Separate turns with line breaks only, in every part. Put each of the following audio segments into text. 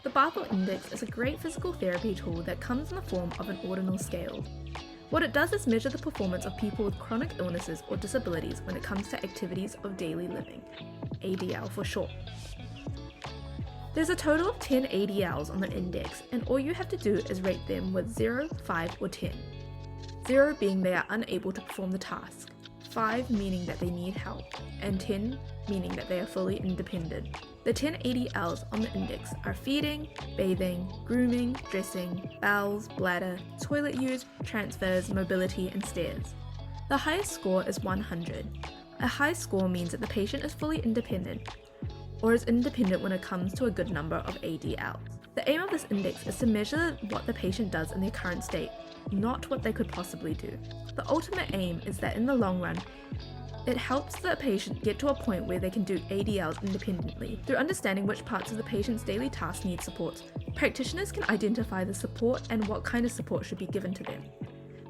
The Barthel Index is a great physical therapy tool that comes in the form of an ordinal scale. What it does is measure the performance of people with chronic illnesses or disabilities when it comes to activities of daily living, ADL for short. There's a total of 10 ADLs on the index, and all you have to do is rate them with 0, 5 or 10. 0 being they are unable to perform the task, 5 meaning that they need help, and 10 meaning that they are fully independent. The 10 ADLs on the index are feeding, bathing, grooming, dressing, bowels, bladder, toilet use, transfers, mobility, and stairs. The highest score is 100. A high score means that the patient is fully independent, or is independent when it comes to a good number of ADLs. The aim of this index is to measure what the patient does in their current state, not what they could possibly do. The ultimate aim is that in the long run, it helps the patient get to a point where they can do ADLs independently. Through understanding which parts of the patient's daily tasks need support, practitioners can identify the support and what kind of support should be given to them.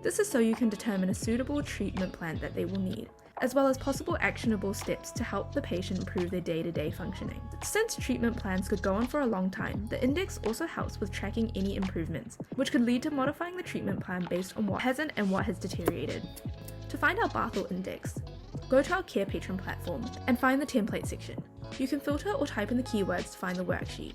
This is so you can determine a suitable treatment plan that they will need, as well as possible actionable steps to help the patient improve their day-to-day functioning. Since treatment plans could go on for a long time, the index also helps with tracking any improvements, which could lead to modifying the treatment plan based on what hasn't and what has deteriorated. To find our Barthel Index, go to our Carepatron platform and find the template section. You can filter or type in the keywords to find the worksheet.